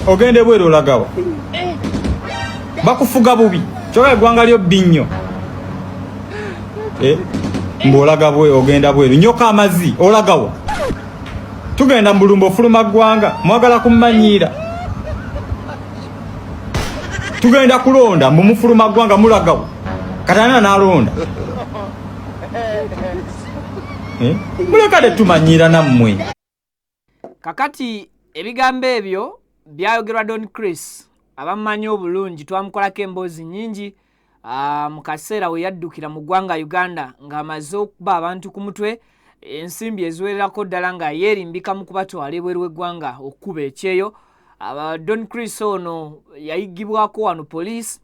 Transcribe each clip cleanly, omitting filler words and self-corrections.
Ogende bweru olagawa bakufuga bubi kyoba eggwanga lyo bbinyo mbolaga bwe ogenda bweru nyoka amazi olagawa tugenda mbulumbo fuluma ggwanga mwagala kummanyiira tugenda kulonda mumufuluma ggwanga mulagawa katana nalonda mulekade tumanyiira nammwe kakati ebigambo ebyo byayogerwa Don Chris abamanyi obulungi twamukolako emboozi nyingi mu kaseera we yaddukira mu ggwanga Uganda ng'amaze okuba abantu ku mutwe ensimbi eziwererako ddala nga yeerimbika mu kubatwala ebweru w'eggwanga okukuba ekyeyo. Don Chris ono yayigibwako wano poliisi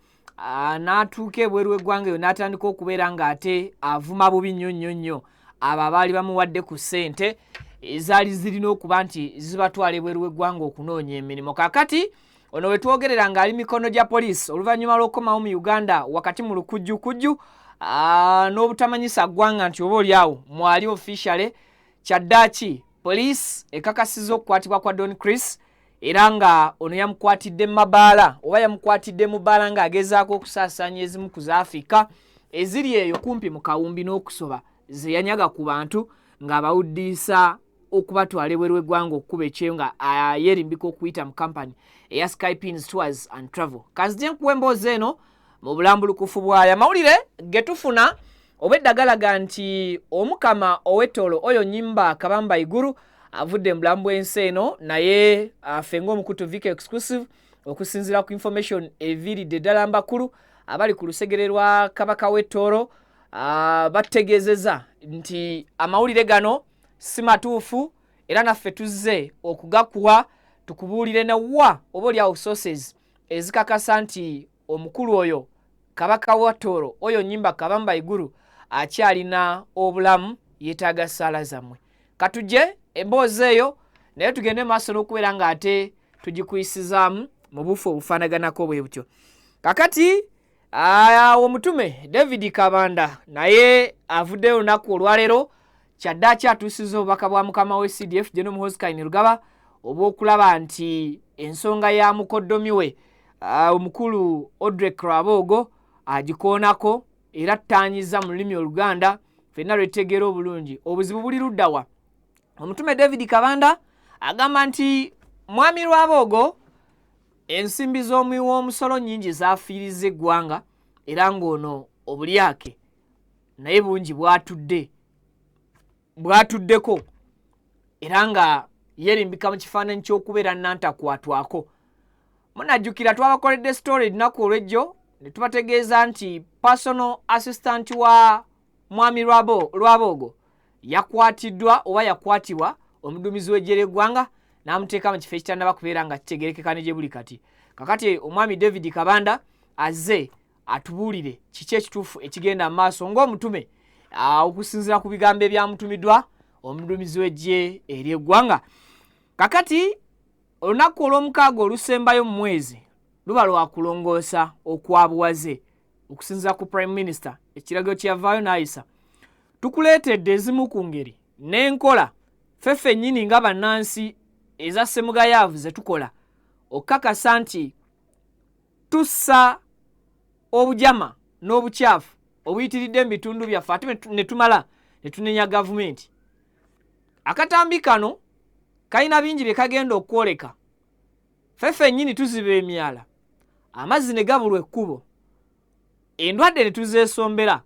n'atuuka ebweru w'eggwanga eyo n'atandika okubeera ng'ate avuma bubi nnyo abo abaali bamuwadde ku ssente ezaali zirina okuba nti zibatwala ebweru w'eggwanga okunoonya emirimu. Kakati ono we twogerera ng'ali mikono gya poliisi oluvannyuma lw'okukomawo mu Uganda wakati mu lukujjukujju n'obutamanyisa ggwanga nti oba oliawo mwali officially kyaddaaki poliisi ekakasizza okukwatibwa kwa Don Chris era nga ono yamukwatidde mu mabaala oba yamukwatidde mu bbaala ng'agezaako okusaasaanya ezimu ku Afrika eziri eyo kumpi mu kawumbi n'okusoba ze yanyaga ku bantu ng'abawuddiisa okubatwala ebweru w'eggwanga okukuba ekyeyo nga yeerimbika okuyita mu kampani eya Skypins Tours and Travel. Kazije nkuwa emboozi eno mu bulambulukufu bwayo amawulire ge tufuna oba eddagalaga nti omukama ow'ettolo oyo Nyimba Kabamba Iguru avudde mu bulamu bw'ensi eno naye afenga omukutu Vika Exclusive okusinziira ku information eviiridde ddala mbakulu abali ku lusegere lwa Kabaka w'ettolo bategeezezza nti amawulire gano si matuufu era naffe tuzze okugakuwa tukubuulire newa oba oliawo sources ezikakasa nti omukulu oyo Kabaka wa Ttolo oyo Nyimba Kabamba Iguru akyalina obulamu yeetaaga ssaala zammwe. Katujje emboozi eyo naye tugende maaso n'okubeera ng'ate tugikuyisizaamu mu bufu obufaanaganako bwe butyo. Kakati omutume David Kabanda naye avuddeyo olunaku olwaleero kyaddaaki atuusizza obubaka bwa mukama we CDF General Muhoozi Kainerugaba obw'okulaba nti ensonga ya mukoddomi we omukulu Odrek Rabogo agikoonako era attaanyiza mu lulimi Oluganda ffenna lwetegeera obulungi obuzibu buli luddawa. Omutume David Kabanda agamba nti mwami Rabogo ensimbi z'omuwi w'omusolo nnyingi zaafiiriza eggwanga era ng'ono obulyake naye bungi bwatuddeko era nga yeerimbika mu kifaananyi ky'okubeera nantakwatwako. Munajjukira twabakoledde story ennaku olw'ejjo ne tubategeeza nti personal assistant wa mwami Rabogo yakwatiddwa oba yakwatibwa omuduumizi w'eggye ly'eggwanga n'amuteeka mu kifo ekitannaba kubeera nga kitegerekeka ne gye buli kati. Kakati omwami David Kabanda azze atubuulire kiki ekituufu ekigenda mu maaso ng'omutume okusinziira ku bigambo ebyamutumiddwa omuduumizi w'eggye ery'eggwanga. Kakati olunaku olw'omukaaga olusembayo mu mwezi luba lwa kulongoosa okwabuwaze okusinziira ku Prime Minister ekiragiro kye yavaayo n'ayisa. Tukuleetedde ezimu ku ngeri n'enkola ffeffe nnyini nga bannansi eza ssemugayaavu ze tukola okukakasa nti tussa obujama n'obukyafu obuyitiridde mu bitundu byaffe ate ne tumala ne tunenya gavumenti. Akatambi kano kalina bingi bye kagenda okwoleka. Ffeffe nnyini tuziba emyala amazzi ne gabulwa ekkubo endwadde ne tuzeesombera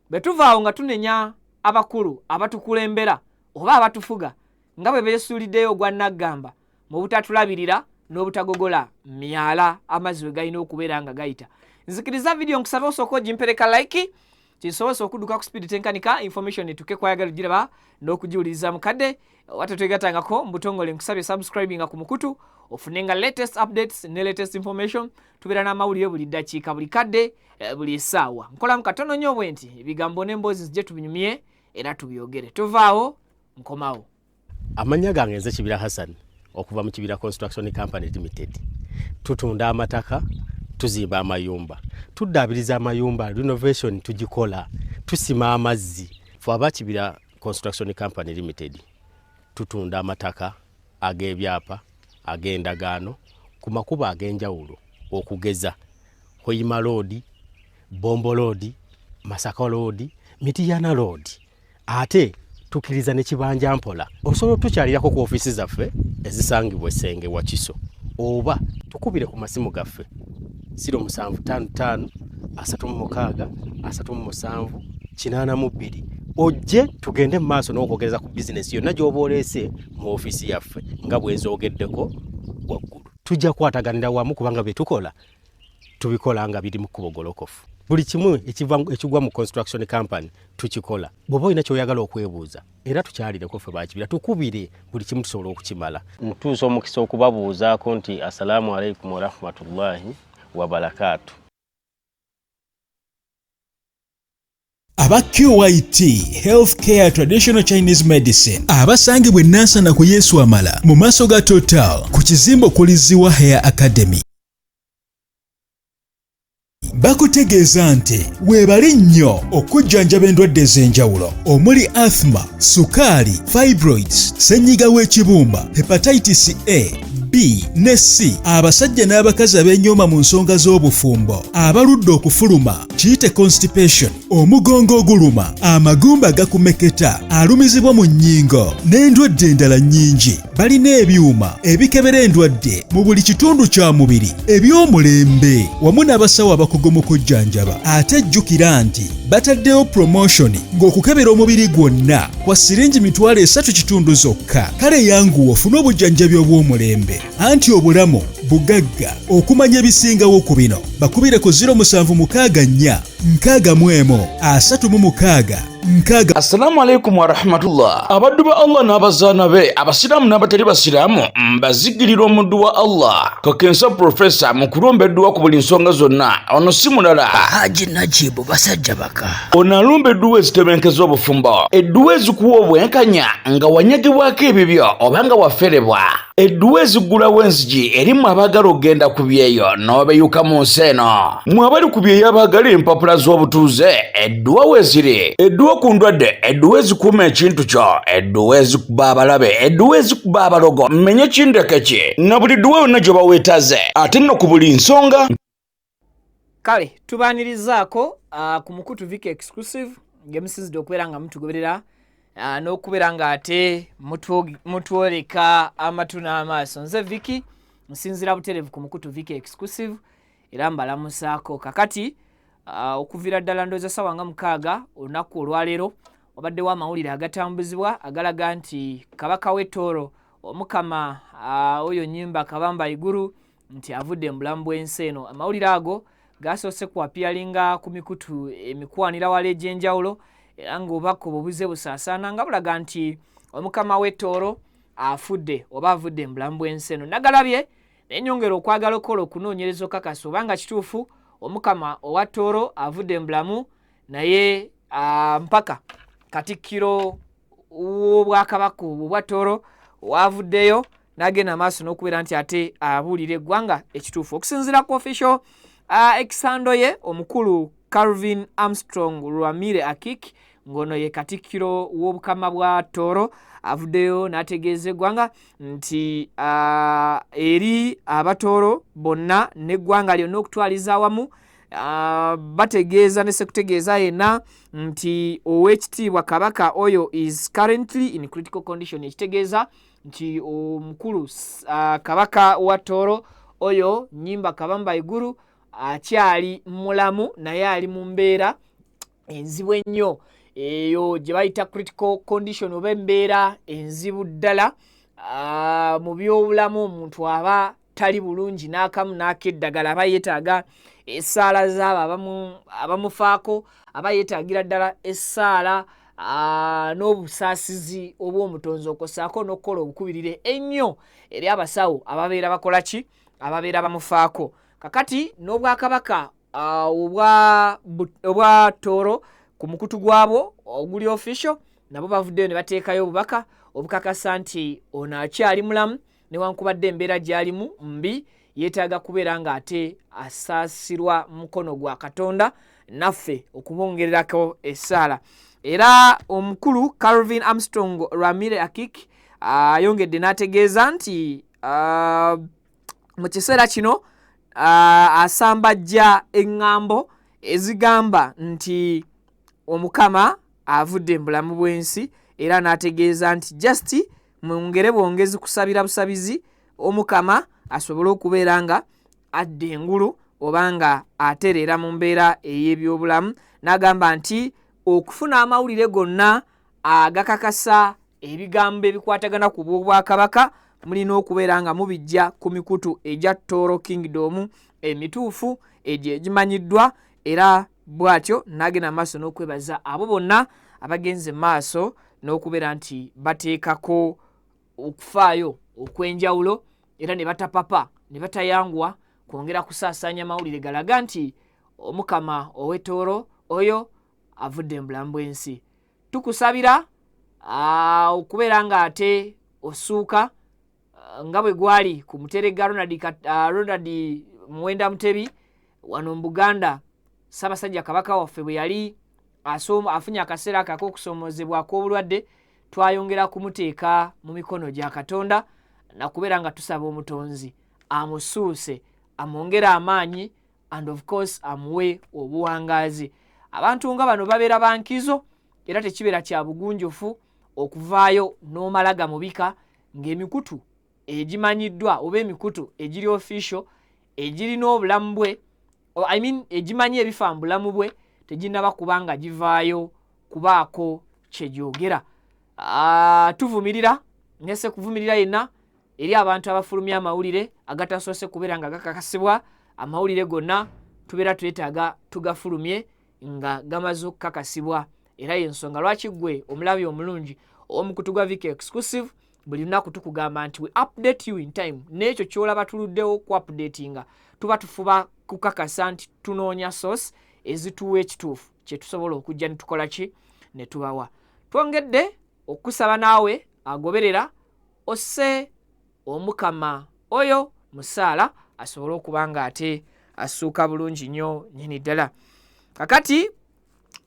bwe tuvaawo nga tunenya abakulu abatukulembera oba abatufuga nga bwe beesuuliddeyo ogwa naggamba mu butatulabirira n'obutagogola myala amazzi we galina okubeera nga gayita. Nzikiriza video nkusabe osooka ogimpereka like kisobose okudduka ku speed tenkanika information etuke kwayagala giraba n'okugiwuliriza mukadde watatwegatangako mbutongole nkusabye subscribinga ku mukutu ofunenga latest updates ne latest information tubeera n'amawulire buli ddakiika buli kadde buli essaawa. Nkolamu katono nnyo bwe nti ebigambo n'emboozi zijje tubinyumye era tubyogere. Tuvaawo nkomawo. Amanya gange nze Kibira Hassan okuva mu Kibira Construction Company Limited. Tutunda amataka, tuzimba amayumba, tuddaabiriza amayumba, renovation tugikola, tusima amazzi. Fwe aba Kibira Construction Company Limited tutunda amataka ag'ebyapa ag'endagaano ku makubo ag'enjawulo okugeza Hoima Road, Bombo Road, Masaka Road, Mityana Road. Ate tukiriza ne kibanja mpola osobola tukyalirako ku ofisi zaffe ezisangibwa Senge wa Kiso oba tukubire ku masimu gaffe 0755 36 37 82 ojje tugende mu maaso n'okwogereza ku bizinesi yonna gy'oba oleese mu ofisi yaffe nga bw'enzoogeddeko waggulu. Tujja kwataganira wamu kubanga bye tukola tubikola nga biri mu kkubo golokofu. Buli kimu ekigwa mu construction company tukikola. Bw'oba olina ky'oyagala okwebuuza era tukyalireko ffe bakibira tukubire buli kimu tusobola okukimala. Ntuusa omukisa okubabuuzaako nti assalamu alaikum wa rahmatullahi wa barakatuh. Aba QYT Healthcare Traditional Chinese Medicine abasangibwe Nansana ku Yesu Amala mu maaso ga Total ku kizimbo kuliziwa Hair Academy. Bakutegeeza nti weebali nnyo okujjanjaba endwadde ez'enjawulo omuli asthma, sukaali, fibroids, ssenyiga w'ekibumba, hepatitis A, B ne C, abasajja n'abakazi ab'enyooma mu nsonga z'obufumbo, abaludde okufuluma, kiyite constipation, omugongo oguluma, amagumba agakumeketa, alumizibwa mu nnyingo n'endwadde endala nnyingi. Balina ebyuma ebikebera endwadde mu buli kitundu kya mubiri eby'omulembe wamu n'abasawo abakugu mu kujjanjaba. Ate jjukira nti bataddewo promotion ng'okukebera omubiri gwonna kwa siringi $3 zokka. Kale yanguwa ofune obujjanjabi obw'omulembe. Anti obulamu bugagga okumanya ebisingawo ku bino bakubire ku 0764 636. Assalamu alaikum wa rahmatullah. Abaddu ba Allah n'abazaana be abasiraamu n'abatali basiraamu mbazigirira omuddu wa Allah Kakensa Professor mu kulombeddwa ku buli nsonga zonna. Ono si mulala Haji Najibu basajja baka. ono alumba edduwa ezitebenkeza obufumbo, edduwa ezikuwa obwenkanya nga wanyagibwako ebibyo oba nga waferebwa, edduwa ezigulawo enzigi erimu abaagala okugenda ku byeyo n'obeyuka mu nsi eno. Mwe abali ku byeyo abaagala empapula z'obutuuze edduwa weeziri, edduwa ku ndwadde, edduwa ezikuuma ekintu kyo, edduwa ezikuba abalabe, edduwa ezikuba abalogo, mmenye kindeke ki na buli dduwa yonna gye baweetaze ate nno ku buli nsonga. Kale tubaanirizaako ku Mukutu Viki Exclusive ngemusinzidde okubeera nga mutugoberera n'okubeera nga ate mutwoleka amatu n'amaaso. Nze Viki nsinzira buterevu ku Mukutu Viki Exclusive era mbalamusaako kakati okuviira ddala ndowooza ssaawa nga 6 olunaku olwaleero wabaddewo amawulire agatambuzibwa agalaga nti Kabaka w'e Tooro Omukama oyo Nnyimba Kabamba Iguru nti avudde mu bulamu bw'ensi eno. Amawulire ago gasoose ku apiyalinga ku mikutu emikwanira wala egy'enjawulo era ng'obubaka obubuze busaasaana nga bulaga nti Omukama w'e Tooro afudde oba avudde mu bulamu bw'ensi eno. Nagalabye n'ennyongera okwagala okukola okunoonyereza okakasa obanga kituufu Omukama owa Tooro avudde mu bulamu naye mpaka Katikkiro w'Obwakabaka obwa Tooro wavuddeyo n'agenda maaso n'okubeera nti ate abuulira eggwanga ekituufu. Okusinziira ku official ekisando ye omukulu Calvin Armstrong Lwamire Akik ng'ono ye Katikkiro w'Obukama bwa Tooro avuddeyo n'ategeeza eggwanga nti eri Abatooro bonna n'eggwanga lyonna okutwaliza awamu bategeeza ne sekutegeeza yenna nti Oweekitiibwa Kabaka oyo is currently in critical condition, ekitegeeza nti omukulu Kabaka wa Tooro oyo Nnyimba Kabamba Iguru akyali mulamu naye ali mu mbeera enzibu ennyo eyo gye bayita critical condition oba embeera enzibu ddala. Mu byobulamu omuntu aba tali bulungi n'akamu n'akeddagala aba yeetaaga essaala zaabo abamufaako aba yeetaagira ddala essaala n'obusaasizi obw'omutonzi okwosaako n'okukola obukubirire ennyo eri abasawo ababeera bakola ki ababeera bamufaako. Kakati n'Obwakabaka obwa Tooro ku mukutu gwabwo oguli official nabo bavuddeyo ne bateekayo obubaka obukakasa nti ono akyali mulamu newankubadde embeera gy'alimu mbi yeetaaga kubeera ng'ate asaasirwa mukono gwa Katonda naffe okubongererako essaala. era omukulu Calvin Armstrong Ramire Akik ayongedde n'ategeeza nti mu kiseera kino asambajja eŋŋambo ezigamba nti omukama avudde mu bulamu bw'ensi era n'ategeeza nti just mwongere bwongezi kusabira busabizi omukama asobole okubeera nga adda engulu oba nga atereera mu mbeera ey'ebyobulamu. N'agamba nti okufuna amawulire gonna agakakasa ebigambo ebikwatagana ku bw'obwakabaka mulina okubeera nga mubijja ku mikutu egya Toro Kingdom emituufu egyo egimanyiddwa, era bw'atyo n'agenda maaso n'okwebaza abo bonna abagenze maaso n'okubeera nti bateekako okufaayo okw'enjawulo era ne batapapa ne batayangwa kwongera kusaasaanya amawulire galaga nti omukama ow'Etooro oyo avudde mu bulamu bw'ensi. Tukusabira okubeera nga ate osuuka nga bwe gwali ku Muterega Ronald Muwenda Mutebi wano mu Buganda, Ssaabasajja Kabaka waffe bwe yali afunye akaseera ak'okusoomozebwako obulwadde, twayongera kumuteeka mu mikono gya Katonda na kubeera nga tusaba omutonzi amusuuse, amwongere amaanyi and of course amuwe obuwangaazi. Abantu nga bano babeera bankizo era tekibeera kya bugunjufu okuvaayo n'omalaga mubika ng'emikutu egimanyiddwa oba emikutu egiri official egirina obulamu bwe egimanyi ebifa mu bulamu bwe teginaba kubanga givaayo kubaako kyegyogera. Tuvumirira nese kuvumirira yenna eri abantu abafulumya amawulire agatasoose kubeera nga gakakasibwa. Amawulire gonna tubeera twetaaga tugafulumye nga gamaze okukakasibwa, era y'ensonga lwaki gwe omulabi omulungi omukutu gwa Vic Exclusive buli lunaku tukugamba nti we update you in time. N'ekyo kyolaba tuluddewo ku updatinga tuba tufuba kukakasa nti tunoonya source ezituwa ekituufu kye tusobola okujja ne tukola ki ne tubawa. Twongedde okusaba naawe agoberera osse omukama oyo musaala asobole okuba nga ate asuuka bulungi nnyo nnyini ddala. Kakati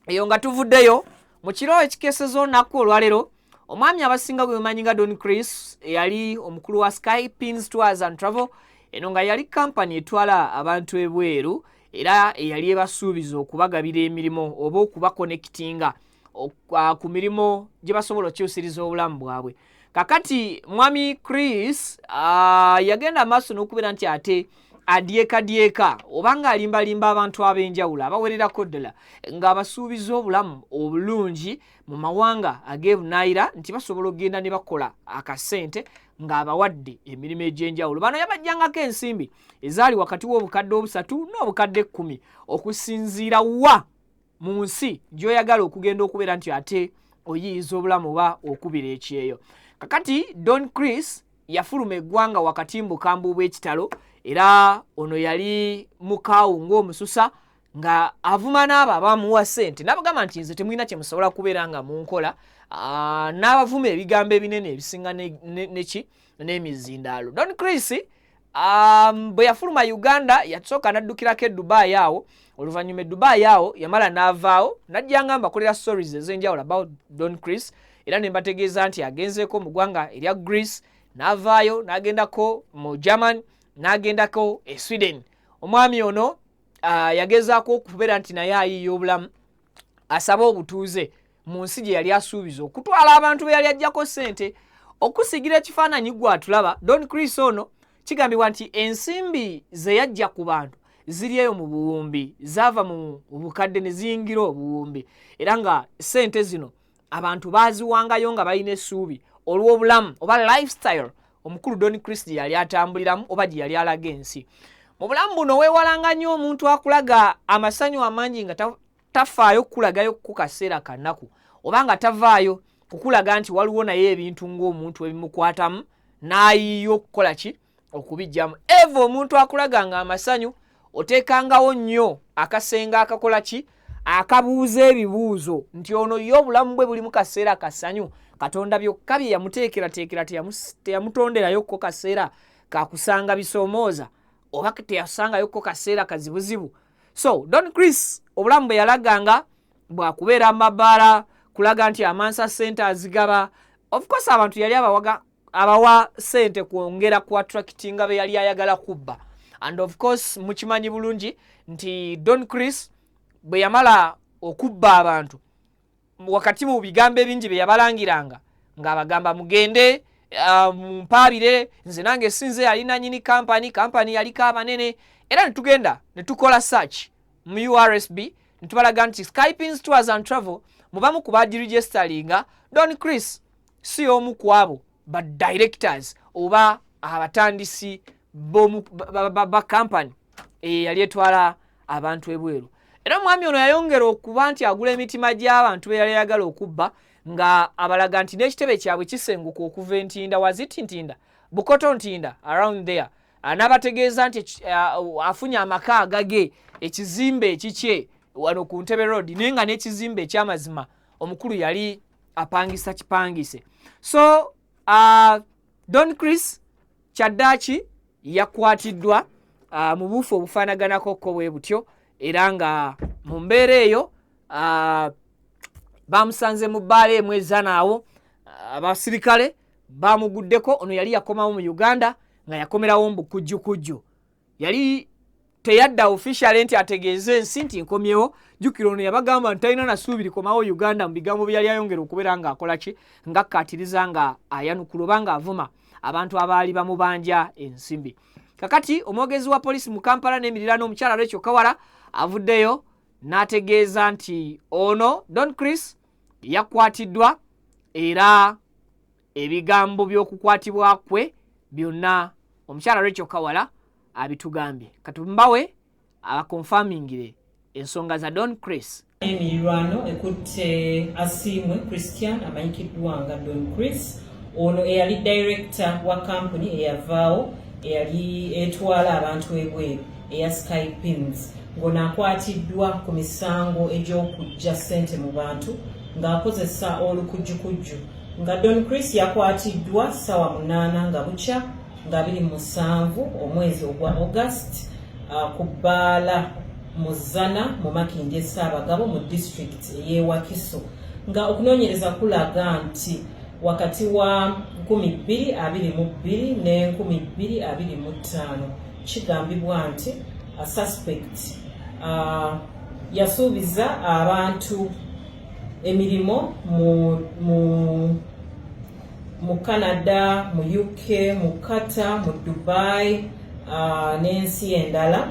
eyo nga tuvuddeyo mu kiro ekikeeseza olunaku olwaleero, omwami abasinga gwe bamanyi nga Don Chris eyali omukulu wa Sky Pins Tours and Travel, eno nga yali kampani etwala abantu ebweru era eyali ebasuubiza okubagabira emirimu oba okubakonekitinga ku mirimu gye basobola okyusiriza obulamu bwabwe. Kakati mwami Chris yagenda amaaso n'okubeera nti ate adyekadyeka oba nga alimbalimba abantu ab'enjawulo abawererako ddala ng'abasuubiza obulamu obulungi mu mawanga ag'ebunaayira nti basobola okugenda ne bakola akasente ng'abawadde emirimu egy'enjawulo. Bano yabajjangako ensimbi ezaali wakati w'obukadde 3 n'obukadde 10 okusinziira wa mu nsi gy'oyagala okugenda okubeera nti ate oyiyiza obulamu oba okubira ekyeyo. Kakati Don Chris yafuluma eggwanga wakati mu bukambwe bw'ekitalo, era ono yali mukaawu ng'omususa nga avuma n'abo abamuwa ssente n'abagamba nti nze temulina kye musobola kubeera nga munkola, n'abavuma ebigambo ebinene ebisinga n'emizindaalo. Don Chris bwe yafuluma Uganda yasooka n'addukirako e Dubai awo, oluvannyuma e Dubai awo yamala n'avaawo n'ajja nga mbakolera stories ez'enjawulo about Don Chris, era ne mbategeeza nti agenzeeko mu ggwanga erya Greece, n'avaayo n'agendako mu Germany, n'agendako e Sweden. Omwami ono yagezaako okubeera nti naye ayiiya obulamu, asaba obutuuze mu nsi gye yali asuubiza okutwala abantu be yali ajjako ssente. Okusigira ekifaananyi gwe atulaba, Don Chris ono kigambibwa nti ensimbi ze yajja ku bantu ziri eyo mu buwumbi, zaava mu bukadde ne ziyingira obuwumbi, era nga ssente zino abantu baaziwangayo nga balina essuubi olw'obulamu oba lifestyle omukulu Don Chris gye yali atambuliramu oba gye yali alaga ensi. Mu bulamu buno weewalanga nnyo omuntu akulaga amasanyu amangi nga tafaayo kukulagayo ku kaseera kannaku, oba nga tavaayo kukulaga nti waliwo naye ebintu ng'omuntu ebimukwatamu n'ayiiya okukola ki okubijjamu. Eva omuntu akulaga nga amasanyu oteekangawo nnyo akasenga akakola ki akabuuza ebibuuzo nti ono ye obulamu bwe buli mu kaseera kasanyu, Katonda byokka bye yamuteekerateekera teyamutonderayo kaseera kakusanga bisoomooza oba teyasangayo kaseera kazibuzibu. So Don Chris obulamu bwe yalaganga bwakubeera mu mabaala, kulaga nti Amansa Center azigaba. Of course abantu yali abawa sente kuongera ku attractinga be yali ayagala kubba. And of course mukimanyi bulungi nti Don Chris bwe yamala okubba abantu wakati mu bigambo bingi be yabalangiranga ng'abagamba mugende mpabire nze nange sinze yalina nyini company yaliko abanene era netugenda netukola search mu URSB netubalaga nti Skypins Tours and Travel mubamu ku bagiregisteringa Don Chris si omu ku abo ba directors oba abatandisi ba company yali etwala abantu ebweru. Era mwami ono yayongera okuba nti agula emitima gy'abantu be yali ayagala okubba nga abalaga nti n'ekitebe kyabwe kisenguka okuva Ntinda waziti Ntinda Bukoto Ntinda around there anabategeeza nti afunye amaka agage ekizimbe ekikye wano ku Ntebe Road nenga n'ekizimbe ekyamazima omukulu yali apangisa kipangise. So Don Chris Kyaddaaki yakwatiddwa mu bufu obufaanaganako ko bwe butyo era nga mu mbeera eyo bamusanze mu bbaala emweza naawo abasirikale bamuguddeko. Ono yali yakomawo mu Uganda nga yakomerawo mbukujjukujju yali teyadda official nti ategeeze ensi nti nkomyewo. Jukira ono yabagamba nti talina nasuubiri komawo Uganda mu bigambo byali ayongera okubeera nga akola ki nga akkaatiriza nga ayanukula oba nga avuma abantu abaali bamubanja ensimbi. Kakati omwogezi wa poliisi mu Kampala n'emiriraano omukyala Rachel Kawala avuddeyo n'ategeeza nti ono Don Chris yakwatiddwa era ebigambo by'okukwatibwa kwe byonna omukyala Rachel Kawala abitugambye. Katumbawe abakonfamingire ensonga za Don Chris. Emiriraano ekutte Asiimwe Christian amanyikiddwa nga Don Chris ono eyali director wa company eyavaawo eyali etwala abantu ebweru eya Skypins ng'ono akwatiddwa ku misango egy'okujja ssente mu bantu ng'akozesa olukujjukujju nga Don Chris yakwatiddwa ssaawa 8 nga bukya nga 27 omwezi ogwa August ku bbaala mu Zana mu Makindye Ssaabagabo mu district ey'e Wakiso nga okunoonyereza kulaga nti wakati wa 2022 ne 2025 kigambibwa nti suspect yasuubiza abantu emirimu mu Canada, mu UK, mu Qatar, mu Dubai n'ensi endala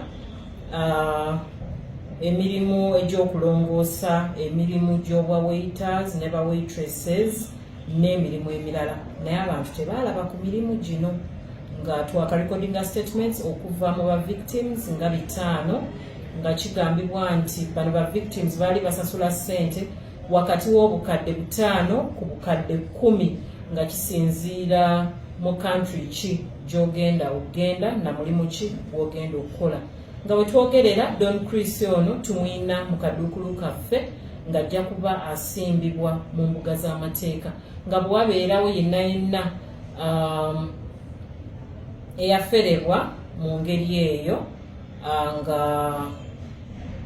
emirimu egy'okulongoosa emirimu gy'obwa waiters ne ba waitresses n'emirimu emirala naye abantu tebaalaba ku mirimu gino nga twakarecordinga statements okuva mu ba victims nga 5 nga kigambibwa nti bano ba victims baali basasula ssente wakati w'obukadde 5 ku bukadde 10 nga kisinziira mu country ki gy'ogenda ogenda na mulimu ki gw'ogenda okukola. Nga bwe twogerera Don Chris ono tumwina mu kaduukulu kaffe ng'ajja kuba asimbibwa mu mbuga z'amateeka nga bwe wabeerawo yenna eyaferebwa mu ngeri eyo nga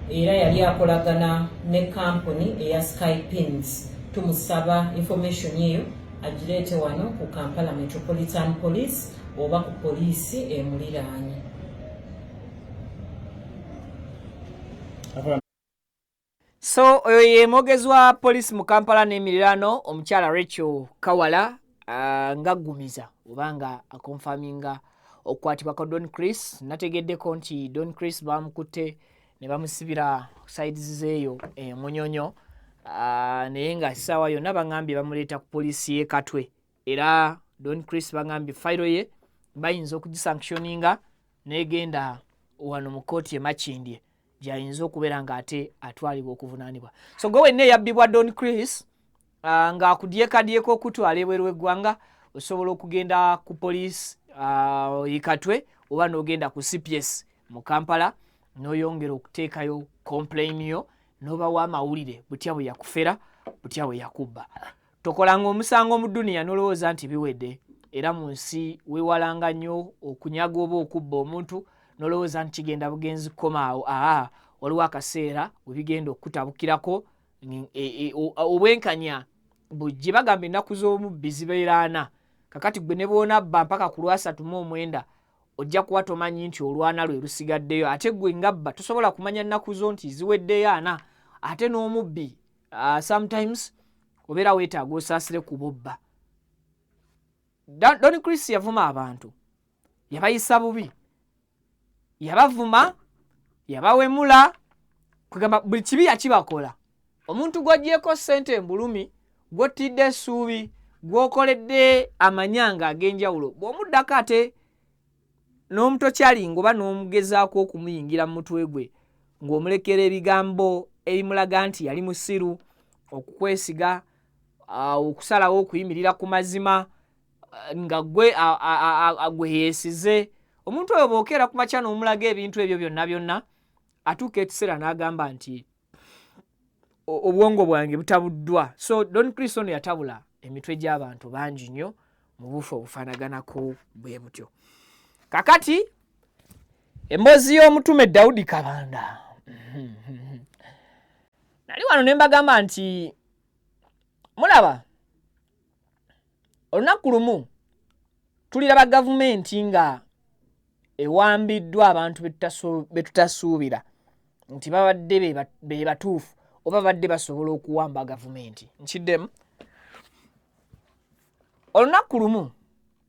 era yali akolagana ne company eya Skypins tumusaba information eyo agireete wano ku Kampala Metropolitan Police oba ku poliisi emuliraanye. So oyo ye mwogezi wa poliisi mu Kampala n'emiriraano omukyala Rachel Kawala ngaggumiza oba nga akonfaminga okukwatibwa kwa Don Chris. Nategeddeko nti Don Chris bamukutte ne bamusibira sides zeeyo Munyonyo naye nga essaawa yonna bagambye bamuleeta ku poliisi y'e Katwe era Don Chris bagambye fayiro ye bayinza okugisanctioninga n'egenda wano mu kooti e Makindye gyayinza okubeera ng'ate atwalibwa okuvunaanibwa. So gwe wenna eyabbibwa Don Chris ng'akudyekadyeko okutwala ebweru w'eggwanga osobola okugenda ku poliisi y'e Katwe oba n'ogenda ku CPS mu Kampala n'oyongera okuteekayo complain yo n'obawa amawulire butya bwe yakufera butya bwe yakubba. Tokolanga omusango mu dduniya n'olowooza nti biwedde era mu nsi weewalanga nnyo okunyaga oba okubba omuntu n'olowooza nti kigenda bugenzi kukomaawo. Waliwo akaseera we bigenda okukutabukirako obwenkanya bujje bagamba ennaku z'omubbi zibeera 4 kakati gwe ne boonabba mpaka ku 29 ojja kuba tomanyi nti olwana lwe lusigaddeyo ate gwe ngabba tosobola kumanya nnaku zo nti ziweddeyo 4 ate n'omubbi sometimes obeera weetaaga osaasire ku bobba. Don Chris yavuma abantu, yabayisa bubi, yabavuma, yabawemula, kugamba buli kibi yakibakola. Omuntu gw'oggyeko ssente mbulumi, gw'ottidde essuubi, gw'okoledde amanyanga ag'enjawulo, bw'omuddako ate n'omutokyalinga oba n'omugezaako okumuyingira mu mutwe gwe ng'omulekera ebigambo ebimulaga nti yali musiru, okukwesiga, okusalawo okuyimirira ku mazima, nga gwe yeesize. Omuntu oyo bw'okeera ku makya n'omulaga ebintu ebyo byonna atuuka ekiseera n'agamba nti obwongo bwange butabuddwa. So Don Chris ono yatabula emitwe gy'abantu bangi nnyo mu bufu obufaanaganako bwe butyo. Kakati emboozi y'omutume Daudi Kabanda nali wano ne mbagamba nti mulaba olunaku lumu tuliraba gavumenti nga ewambiddwa abantu be tutasuubira nti babadde be batuufu oba badde basobola okuwamba gavumenti. Nkiddemu olunaku lumu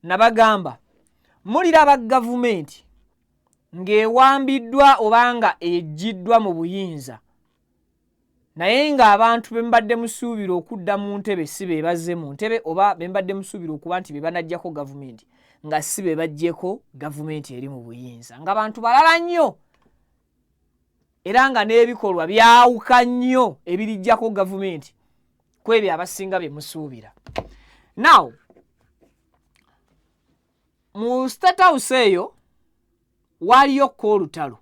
nabagamba muliraba gavumenti ng'ewambiddwa obanga ejjiddwa mu buyinza naye ng'abantu be mbadde musuubira okudda mu ntebe si be bazze mu ntebe oba be mbadde musuubira okuba nti be banajjako gavumenti nga si be bajjeko gavumenti eri mu buyinza, ng'abantu balala nnyo era nga n'ebikolwa byawuka nnyo ebirijjako gavumenti ku ebyo abasinga bye musuubira. Now mu State House eyo waliyo ko olutalo.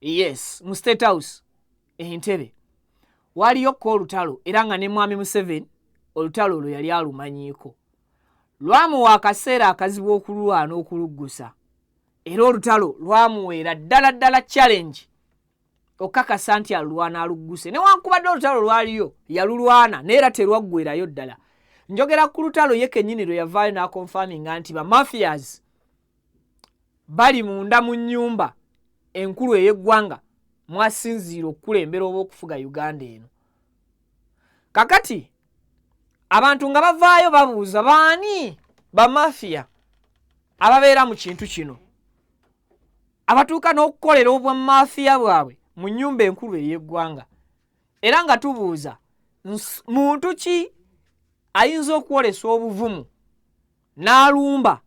Yes, mu State House Entebbe waliyo ko olutalo era nga ne Mwami Museveni olutalo olwo yali alumanyiiko. Lwamuwa akaseera akazibu okulwana okuluggusa era olutalo lwamuweera ddala challenge okakasa nti alulwana alugguse. Newankubadde olutalo lwaliyo yalulwana neera terwaggwerayo ddala. Njogera ku lutalo ye kennyini lwe yavaayo n'akonfaminga nti ba mafias bali munda mu nnyumba enkulu ey'eggwanga mwasinziira okukulembera oba okufuga Uganda eno. Kakati abantu nga bavaayo babuuza baani ba mafia ababeera mu kintu kino abatuuka n'okukolera obwa mafia bwabwe mu nnyumba enkulu ey'eggwanga, era nga tubuuza muntu ki ayinza okwolesa obuvumu n'alumba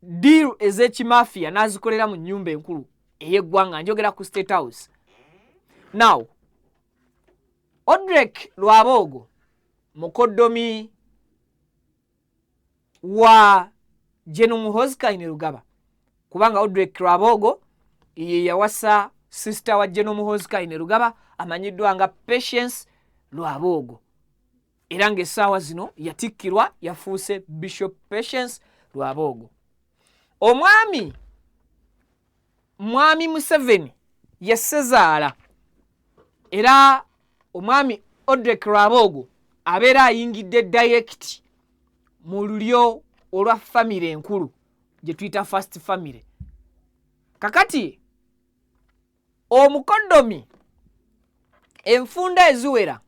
diiru ez'ekimafia n'azikolera mu nnyumba enkulu ey'eggwanga, njogera ku State House. Now Odrek Lwabogo mukoddomi wa General Muhoozi Kainerugaba, kubanga Odrek Lwabogo ye yawasa sister wa General Muhoozi Kainerugaba amanyiddwa nga Patience Lwabogo, era ng'essaawa zino yatikkirwa yafuuse Bishop Patience Lwabogo. Mwami Museveni yassezaala era omwami Odrek Lwabogo abeera ayingidde direct mu lulyo olwa famire enkulu gye tuyita first family. Kakati omukoddomi enfunda eziwera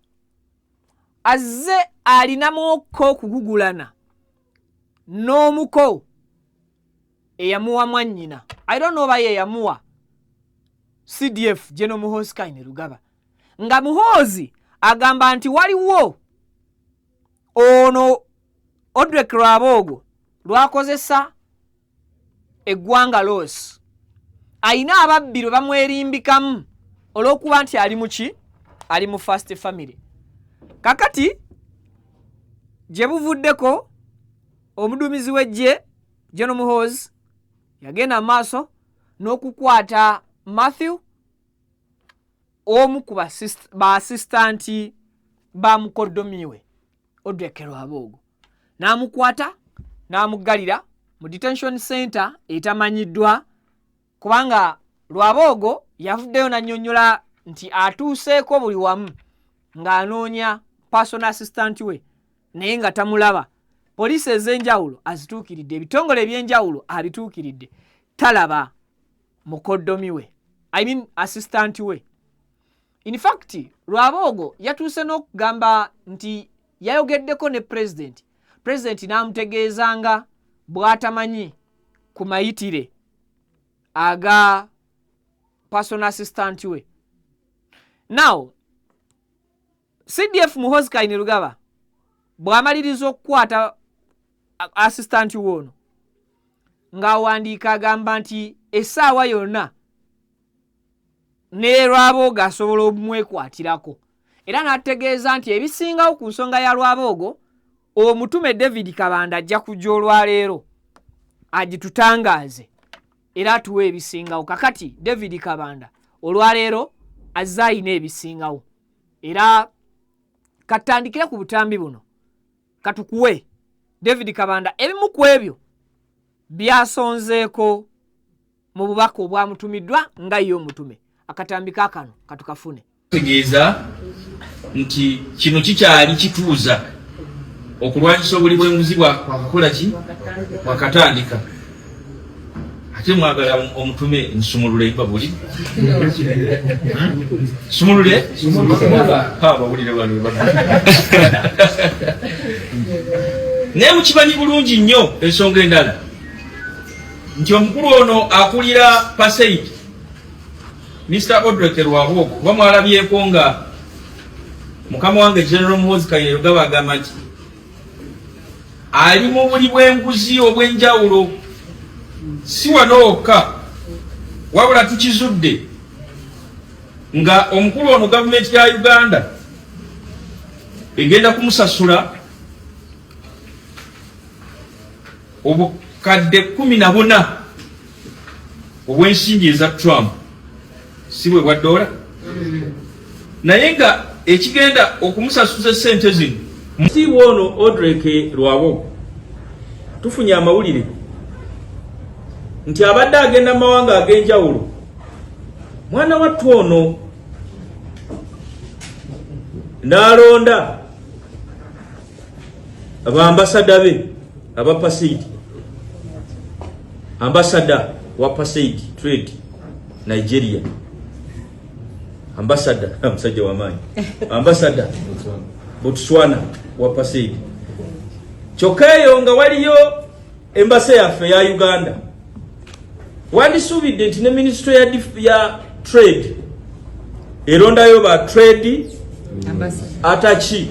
azze alinamuko okugugulana n'omuko eyamuwa mwannyina. I don't know oba ye yamuwa CDF General Muhoozi Kainerugaba, nga Muhoozi agamba nti waliwo ono Odrek Lwabogo lwakozesa eggwanga loss, ayina ababbi lwe bamwerimbikamu olw'okuba nti ali muki ali mu first family. Kakati gye buvuddeko omuduumizi w'eggye General Muhoozi yagenda maaso n'okukwata Matthew omu ku ba-assistant ba mukoddomi we Odrek Lwabogo, n'amukwata n'amuggalira mu detention center etamanyiddwa, kubanga Lwabogo yavuddeyo n'annyonnyola nti atuuseeko buli wamu ng'anoonya personal assistant we naye nga tamulaba. Poliisi ez'enjawulo azituukiridde, ebitongole eby'enjawulo abituukiridde, talaba mukoddomi we, assistant we. In fact, Lwabogo yatuuse n'okugamba nti yayogeddeko ne president n'amutegeezanga bw'atamanyi ku mayitire aga personal assistant we. Now, CDF Muhoozi Kainerugaba bw'amaliriza okukwata assistant woono ng'awandiika agamba nti essaawa yonna ne Lwabogo asobola obumwekwatirako, era n'ategeeza nti ebisingawo ku nsonga ya Lwabogo omutume David Kabanda ajja kujja olwaleero agitutangaaze era atuwe ebisingawo. Kakati David Kabanda olwaleero azze ayina ebisingawo, era katandikire ku butambi buno katukuwe David Kabanda ebimu ku ebyo byasonzeeko mu bubaka obwamutumiddwa nga ye omutume. Akatambi kaakano katukafune. Tegeeza nti kino kikyali kituuza okulwanyisa obuli bw'enguzi bwakakola ki bwakatandika. Ate mwagala omutume nsumulule iba buli sumulule bawulire wano naye mukimanyi bulungi nnyo ensonga endala nti omukulu ono akulira Paseid Mr. Odrek Lwabogo bamwalabyeko nga mukama wange General Muhoozi Kainerugaba agamba nti ali mu buli bw'enguzi obw'enjawulo, si wano wokka wabula tukizudde nga omukulu ono gavumenti ya Uganda egenda kumusasula obukadde 14 obw'ensimbi eza Trump, si bwe bwa dola, naye nga ekigenda okumusasuza sente zino. Si wono Odrek Lwabogo tufunye amawulire nti abadde agenda mu mawanga ag'enjawulo, mwana wattu ono n'alonda abambasada be aba Paseid, ambasada wa Paseid Trade Nigeria, ambasada musajja w'amaanyi, ambasada Botswana wa Paseid. Kyokka eyo nga waliyo embase yaffe ya Uganda wandisuubidde nti ne ministry ya trade erondayo ba trade atachi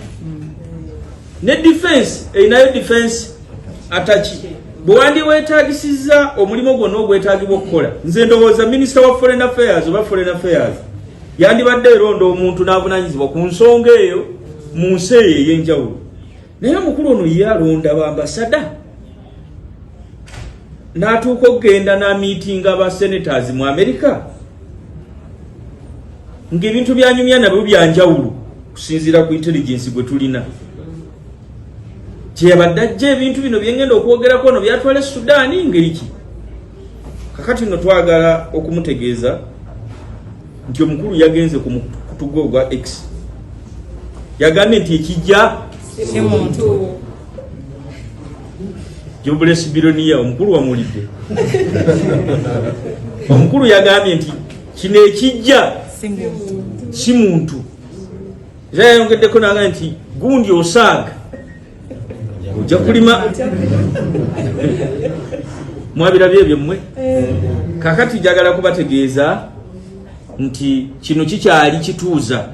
ne defense einayo defense atachi bwandi wetaagisiza omulimo gwonna ogwetaagibwa okukola. Nze ndowooza minister wa foreign affairs oba foreign affairs yandibadde eronda omuntu n'avunanyizibwa ku nsonga eyo mu nsi eyo ey'enjawulo, naye omukulu ono ye alonda bambasada n'atuuka okugenda n'amiitinga aba senators mu America ng'ebintu byanyumya nabyo byanjawulo kusinziira ku intelligence gwe tulina. Kyeyabadde ajja ebintu bino byengenda okwogerako ono byatwala Sudaani ngeri ki? Kakati nno twagala okumutegeeza nti omukulu yagenze ku mukutu gwa X yagambye nti ekijja si muntu. Jobless billionaire omukulu wamulidde. Omukulu yagambye nti kino ekijja si muntu. Era yayongeddeko n'agambye nti gundi osaaga ojja kulima. Mwabirabye ebyo mmwe. Kakati njagala kubategeeza nti kino kikyali kituuza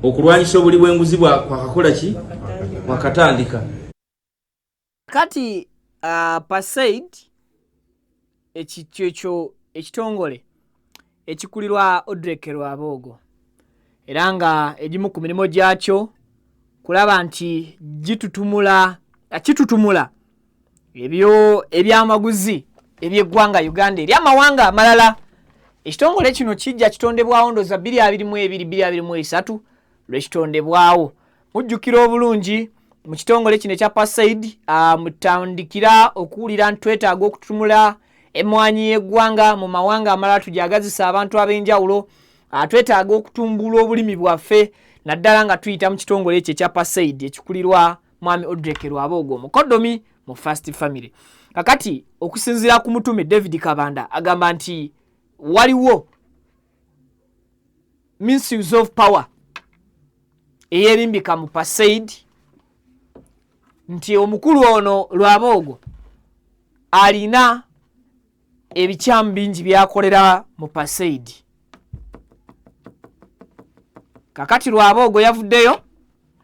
okulwanyisa obuli bw'enguzi bwakakola ki bwakatandika. Kati Paseid ekyo ekitongole ekikulirwa Odrek Lwabogo era nga egimu ku mirimu gyakyo kulaba nti kitutumula ebyo ebyamaguzi eby'eggwanga Uganda eri amawanga amalala. Ekitongole kino kijja kitondebwawo ndoza 2022-2023 lwekitondebwawo. Mujjukira obulungi mu kitongole kino ekya Paseid mutandikira okuwulira ntwetaaga okutumula emmwanyi y'eggwanga mu mawanga amalala tujagazisa abantu ab'enjawulo twetaaga okutumbula obulimi bwaffe naddala nga tuyita mu kitongole ekyo ekya PASAID ekikulirwa mwami Odrek Lwabogo omukodomi mu First Family. Kakati okusinziira ku mutume David Kabanda agamba nti waliwo misuse of power eyerimbika mu PASAID nti omukulu ono Lwabogo alina ebikyamu bingi byakolera mu PASAID. Kakati Lwabogo yavuddeyo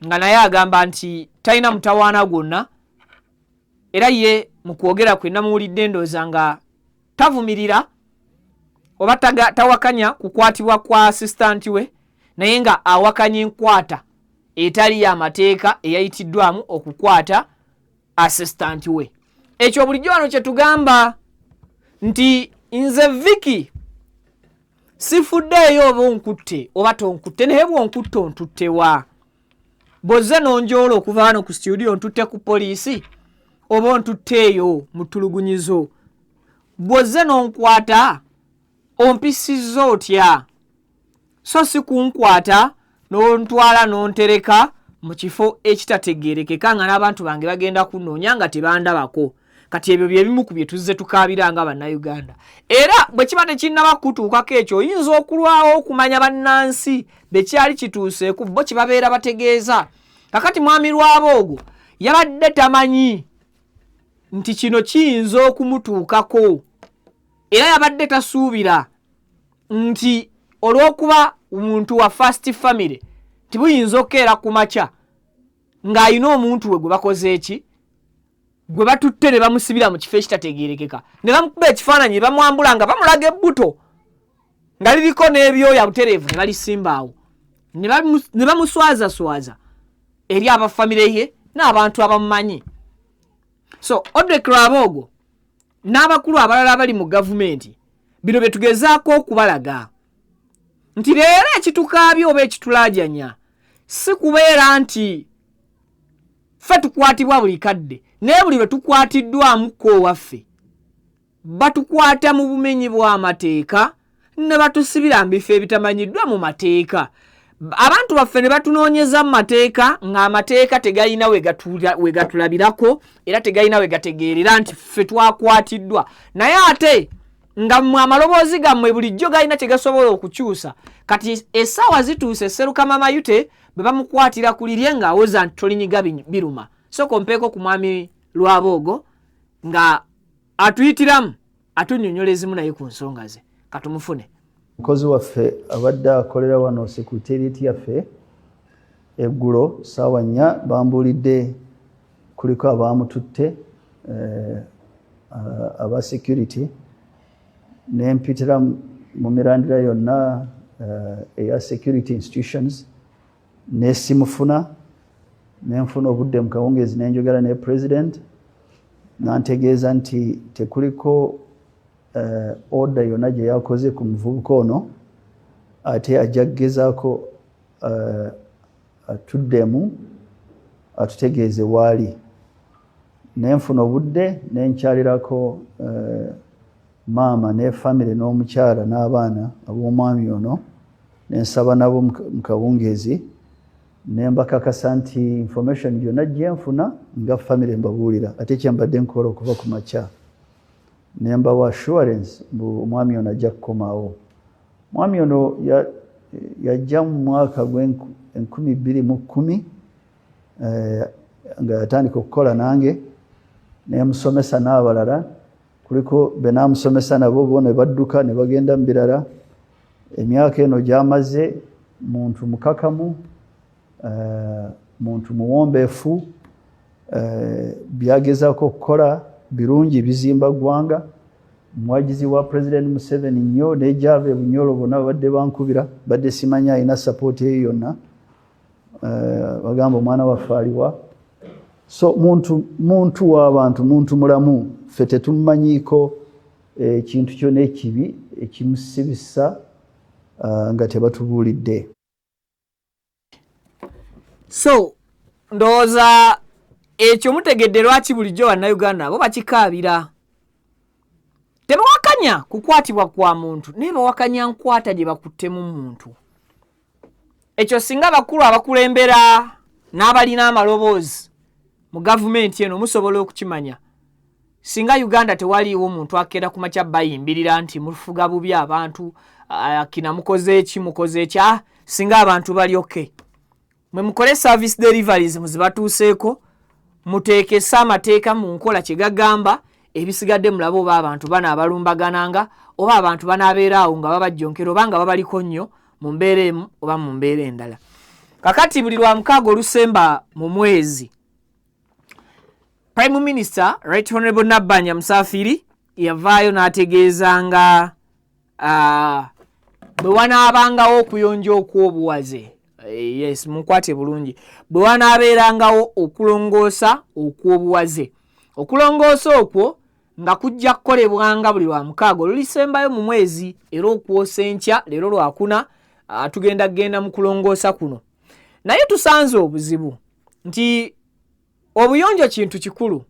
nga naye agamba nti talina mutawaana gwonna era ye mu kwogera kwe namuwulidde ndooza nga tavumirira oba tawakanya kukwatibwa kwa assistant we naye nga awakanya enkwata etali y'amateeka eyayitiddwamu okukwata assistant we. Ekyo bulijjo wano kye tugamba nti nze Vicky sifuddeeyo oba onkutte oba tonkutte naye bw'onkutte ontuttewa. Bw'ozze n'onjoola okuva wano ku studio ontutte ku poliisi oba ontutteeyo mu ttulugunyizo. Bw'ozze n'onkwata ompisizza otya. So si kunkwata n'ontwala n'ontereka mu kifo ekitategeerekeka nga n'abantu bange bagenda kunnoonya nga tebandabako. Kati ebyo bye bimu ku bye tuzze tukaabira nga bannayuganda. Era bwe kiba tekinnaba kutuukako ekyo oyinza okulwawo okumanya bannansi bye kyali kituuseeku bo kibabeera bategeeza. Kakati mwami Lwabogo yabadde tamanyi nti kino kiyinza okumutuukako era yabadde tasuubira nti olw'okuba omuntu wa First Family tibuyinza okkeera ku makya ng'ayina omuntu we gwe bakoze eki gwe batutte ne bamusibira mu kifo ekitategeerekeka ne bamukuba ekifaananyi bamwambula nga bamulaga ebbuto nga liriko n'ebyoya butereevu ne balisimbaawo ne bamuswazaswaza eri abafamire ye n'abantu abamumanyi. So Odrek Lwabogo n'abakulu abalala abali mu gavumenti bino bye tugezaako okubalaga nti leero ekitukaabye oba ekitulaajanya si kubeera nti ffe tukwatibwa buli kadde naye buli lwe tukwatiddwamuko owaffe batukwata mu bumenyi bw'amateeka ne batusibira mu bifo ebitamanyiddwa mu mateeka. Abantu baffe ne batunoonyeza mu mateeka ng'amateeka tegalina we gatulabirako era tegalina we gategeerera nti ffe twakwatiddwa naye ate nga mu amaloboozi gammwe bulijjo galina kye gasobola okukyusa. Kati essaawa zituuse Sserukama Mayute bwe bamukwatira ku lirye ng'awoza nti tolinyiga biruma. So kompeeko ku mwami Lwabogo nga atuyitiramu atunnyonnyola ezimu naye ku nsonga ze. Katumufune. Mukozi waffe abadde akolera wano sekuriterieti yaffe eggulo ssaawa 4 bambuulidde kuliko abaamututte aba security nempitira mu mirandira yonna eya security institutions nesimufuna nenfuna obudde mu kawungeezi nenjogera ne president nantegeeza nti tekuliko order yonna gye yakoze ku muvubuka ono ate ajja kugezaako atuddemu atutegeeze waali. Nenfuna obudde nenkyalirako maama ne family n'omukyala n'abaana ab'omwami ono nensaba nabo mu kawungeezi nembakakasa nti information gyonna gye nfuna nga family mbabuulira ate kyembadde nkola okuva ku makya nembawa assurance mbu omwami ono ajja kukomaawo. Omwami ono yajja mu mwaka gw'2010 nga yatandika okukola nange nemusomesa n'abalala kuliko be namusomesa nabo bo ne badduka ne bagenda mu birala. Emyaka eno gy'amaze muntu mukakamu muntu muwombeefu byagezaako okukola birungi bizimba ggwanga. Muwagizi wa President Museveni nnyo n'ejjava e Bunyoro bonna babadde bankubira badde simanya alina sappooti eyo yonna bagamba omwana waffe aliwa. So muntu w'abantu muntu mulamu ffe tetumumanyiiko ekintu kyonna ekibi ekimusibisa nga tebatubuulidde. So ndowooza ekyo mutegedde lwaki bulijjo bannayuganda bo bakikaabira tebawakanya bawakanya kukwatibwa kwa muntu naye bawakanya nkwata gye bakuttemu muntu. Ekyo singa bakulu abakulembera n'abalina amaloboozi mu gavumenti eno musobola okukimanya. Singa Uganda tewaliiwo muntu akeera ku makya bayimbirira nti mufuga bubi abantu, kina mukoze eki, singa abantu bali okay. Mwe mukole service deliveries muzibatuuseeko, muteekesa amateeka mu nkola kye gagamba, ebisigadde mulabo oba abantu bana abalumbagananga, oba abantu banaabeeraawo nga babajjonkera oba nga babaliko nnyo mu mbeera emu oba mu mbeera endala. Kakati buli lwa mukaaga olusemba mu mwezi, Prime Minister Right Honorable Nabbanja Musafiri yavaayo n'ategeezanga bwe wanaabangawo okuyonja okw'obuwaze. Yes, mukwate bulungi. Bwe wanaabeerangawo okulongoosa okw'obuwaze. Okulongoosa okwo nga kujja kukolebwanga buli lwa mukaaga olulisembayo mu mwezi, era okwosa enkya leero lwakuna tugenda mu kulongoosa kuno. Naye tusanze obuzibu nti obuyonjo kintu kikulu,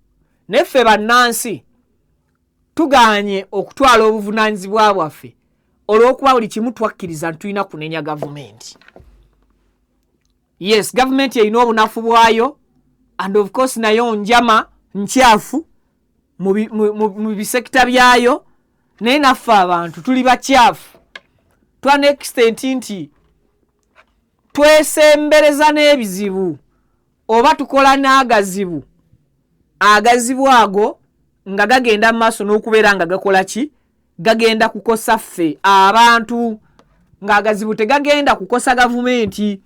neffe bannansi tuganye okutwala obuvunaanyizibwa bwaffe olw'okuba buli kimu twakkiriza ntulina kunenya gavumenti. Yes, gavumenti erina obunafu bwayo, and of course nayo njama nkyafu mu bisekita byayo, naye naffe abantu tuli bakyafu to an extent nti twesembereza n'ebizibu oba tukola n'agazibu. Agazibu ago nga gagenda mu maaso n'okubeera nga gakola ki? Gagenda kukosa ffe abantu, ng'agazibu tegagenda kukosa gavumenti,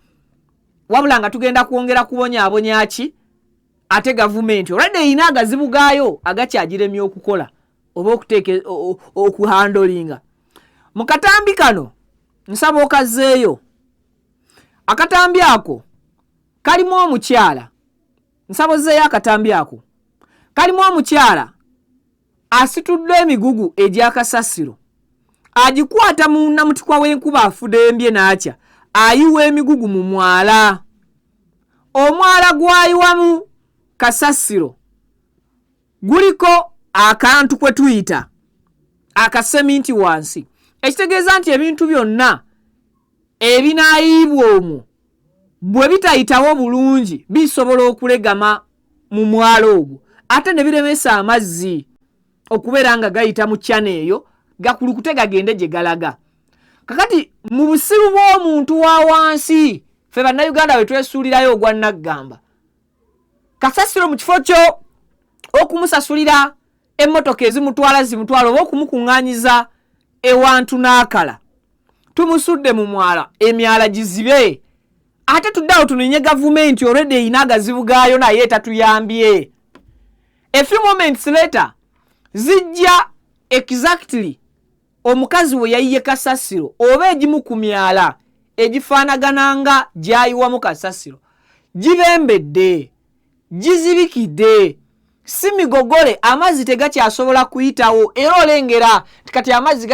wabula nga tugenda kwongera kubonyaabonya ki? Ate gavumenti already erina agazibu gaayo agakyagiremye okukola oba okuhandolinga. Mu katambi kano nsaba okazzeeyo. Akatambi ako kalimu omukyala, nsaba ozzeeyo akatambi ako, kalimu omukyala asitudde emigugu egy'akasasiro, agikwata mu namutikwa w'enkuba afudembye n'akya, ayiwa emigugu mu mwala. Omwala gwayiwamu kasasiro guliko akantu kwe tuyita akaseminti wansi, ekitegeeza nti ebintu byonna ebinaayibwa omwo bwe bitayitawo bulungi bisobola okulegama mu mwalo ogwo, ate ne biremesa amazzi okubeera nga gayita mu kyana eyo gakulukute gagende gye galaga. Kakati mu busiru bw'omuntu wa wansi, ffe bannayuganda bwe twesuulirayo ogwa Naggamba, kasasiro mu kifo kyo okumusasulira emmotoka ezimutwala oba okumukuŋŋaanyiza ewantu n'akala, tumusudde mu mwala, emyala gizibe, ate tuddawo tunenye gavumenti already erina agazibu gaayo naye etatuyambye. A few moments later zijja exactly omukazi we yayiye kasasiro oba egimu ku myala egifaanagananga gyayiwamu kasasiro, gibembedde, gizibikidde, si migogole, amazzi tegakyasobola kuyitawo, era olengera kati amazzi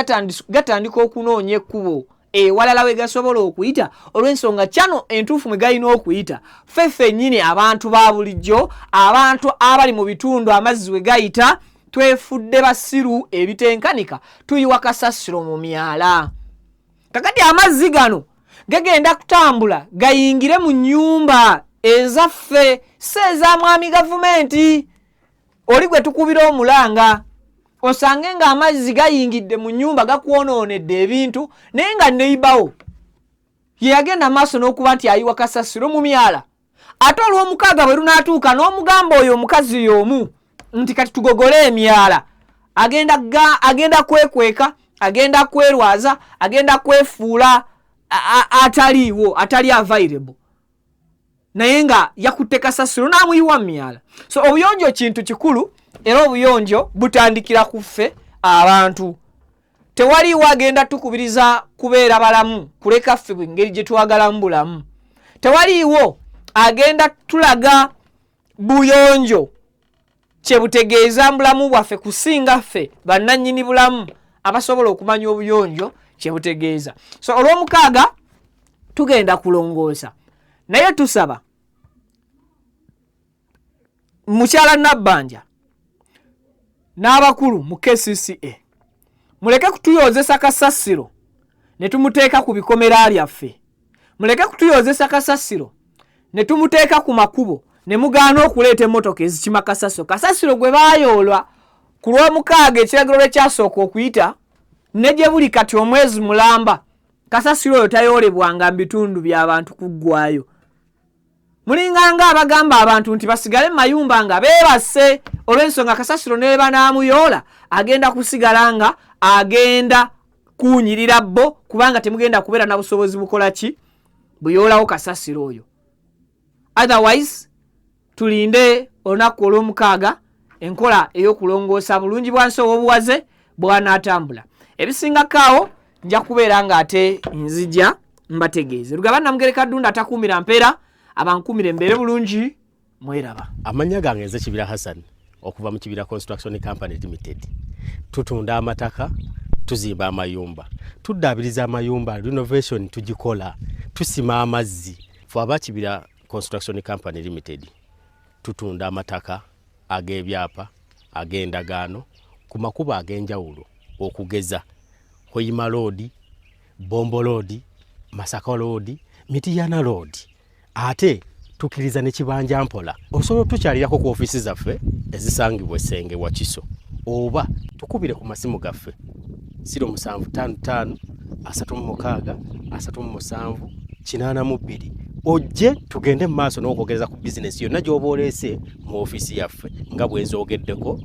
gatandika okunoonya ekkubo ewalala we gasobola okuyita olw'ensonga kyano entuufu mwe galina okuyita. Ffe nnyini abantu ba bulijjo, abantu abali mu bitundu amazzi we gayita, twefudde basiru ebitenkanika, tuyiwa kasasiro mu myala. Kakati amazzi gano gagenda kutambula gayingire mu nnyumba ezaffe, si eza mwami gavumenti. Oli gwe tukubira omulanga osange nga amazzi gayingidde mu nnyumba gakwonoonedde ebintu, naye nga neibawo ye yagenda maaso n'okuba nti ayiwa kasasiro mu myala. Ate olw'omukaaga bwe lunaatuuka n'omugamba oyo omukazi y'omu nti kati tugogole emyala, agenda kwekweka, agenda kwerwaza, agenda kwefuula ataliiwo, atali available, naye nga yakutte kasasiro n'amuyiwa mu myala. So obuyonjo kintu kikulu, era obuyonjo butandikira ku ffe abantu. Tewaliiwo agenda tukubiriza kubeera balamu, kuleka ffe engeri gye twagalamu bulamu. Tewaliiwo agenda tulaga buyonjo kye butegeeza bulamu bwaffe kusinga ffe bannannyini bulamu abasobola okumanya obuyonjo kye butegeeza. So olw'omukaaga tugenda kulongoosa, naye tusaba mukyala Nabbanja n'abakulu mu KCCA muleke kutuyozesa kasasiro ne tumuteeka ku bikomera byaffe, muleke kutuyozesa kasasiro ne tumuteeka ku makubo ne mugaana okuleeta emmotoka ezikima kasasiro. Kasasiro gwe baayoolwa ku lw'omukaaga ekiragiro lwe kyasooka okuyita ne gye buli kati omwezi mulamba, kasasiro oyo tayoolebwanga mu bitundu by'abantu kuggwayo. Mulinganga abagamba abantu nti basigale mu mayumba nga beebase olw'ensonga kasasiro ne banaamuyoola agenda kusigala nga agenda kuunyirira bo, kubanga temugenda kubeera na busobozi bukola ki buyoolawo kasasiro oyo. Otherwise tulinde olunaku olw'omukaaga enkola ey'okulongoosa bulungi bwansi obw'obuwaze bw'anaatambula. Ebisingakaawo nja kubeera nga ate nzija mbategeeze. Lugaba Namugereka Ddunda atakuumira mpeera, abankumire mbeere bulungi, mweraba. Amanya gange nze Kibira Hassan okuva mu Kibira Construction Company Limited. Tutunda amataka, tuzimba amayumba, tuddaabiriza amayumba, renovation tugikola, tusima amazzi. Ffe aba Kibira Construction Company Limited tutunda amataka ag'ebyapa, ag'endagaano ku makubo ag'enjawulo okugeza Hoima Road, Bombo Road, Masaka Road, Mityana Road. Ate tukiriza ne Kibanja Mpola. Osobola tukyalirako ku ofisi zaffe ezisangibwa Ssenge wa Kiso, oba tukubire ku masimu gaffe 0755 36 37 82. Ojje tugende mu maaso n'okwogeza ku bizinesi yonna gy'oba oleese mu ofisi yaffe nga bw'enzoogeddeko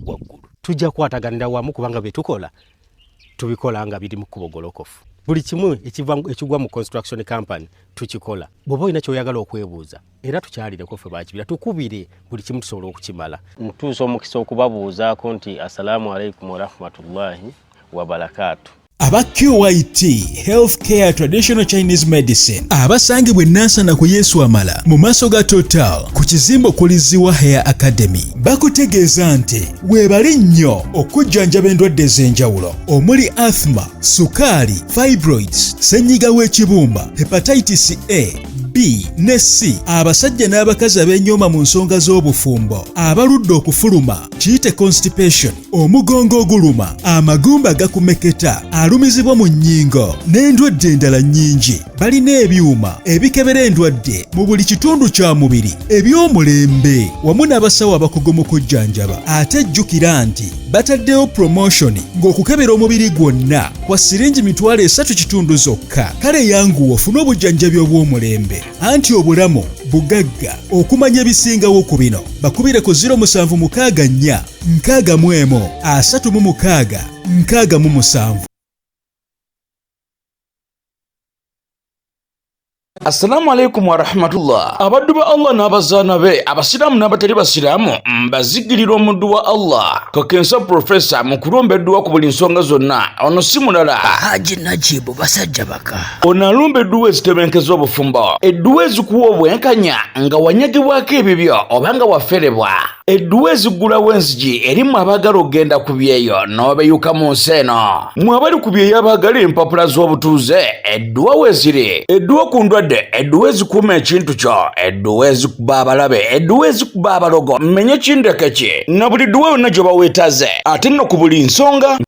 waggulu. Tujja kwataganira wamu kubanga bye tukola tubikola nga biri mu kkubo golokofu. Buli kimu ekigwa mu construction company tukikola. Bw'oba olina ky'oyagala okwebuuza era tukyalireko ffe ba Kibira, tukubire buli kimu tusobola okukimala. Mutuusa omukisa okubabuuzaako nti assalamu alaikum wa rahmatullahi wa barakatuh. Aba QYT Healthcare Traditional Chinese Medicine abasangibwa Nansana ku Yesu Amala mu maaso ga Total ku kizimbo kuliziwa Hair Academy bakutegeeza nti weebali nnyo okujjanjaba endwadde ez'enjawulo omuli asthma, sukaali, fibroids, ssenyiga w'ekibumba, hepatitis A, B ne C, abasajja n'abakazi ab'ennyoma mu nsonga z'obufumbo, abaludde okufuluma kiyite constipation, omugongo oguluma, amagumba gakumeketa, alumizibwa mu nnyingo n'endwadde endala nnyingi. Balina ebyuma ebikebera endwadde mu buli kitundu kya mubiri eby'omulembe wamu n'abasawo abakugu mu kujjanjaba. Ate jjukira nti bataddewo promotion ng'okukebera omubiri gwonna kwa siringi 3 zokka. Kale yanguwa ofune obujjanjabi obw'omulembe. Anti obulamu bugagga. Okumanya ebisingawo ku bino bakubire ku 0764 61 36 67. Assalamu alaikum wa rahmatullah. Abaddu ba Allah n'abazaana be, abasiraamu n'abatali basiraamu, mbazigirira omuddu wa Allah Kakensa Professor mu kulombeddwa ku buli nsonga zonna. Ono si mulala Haji Najibu basajja baka. ono alumba edduwa ezitebenkeza obufumbo, edduwa ezikuwa obwenkanya nga wanyagibwako ebibyo oba nga waferebwa, edduwa ezigulawo enzigi erimu abaagala okugenda ku byeyo n'obeyuka mu nsi eno. Mmwe abali ku byeyo abaagala empapula z'obutuuze, edduwa weeziri, edduwa ku ndwadde, edduwa ezikuuma ekintu kyo, edduwa ezikuba abalabe, edduwa ezikuba abalogo, mmenye kindeke ki na buli dduwa yonna gye baweetaze. Ate nno ku buli nsonga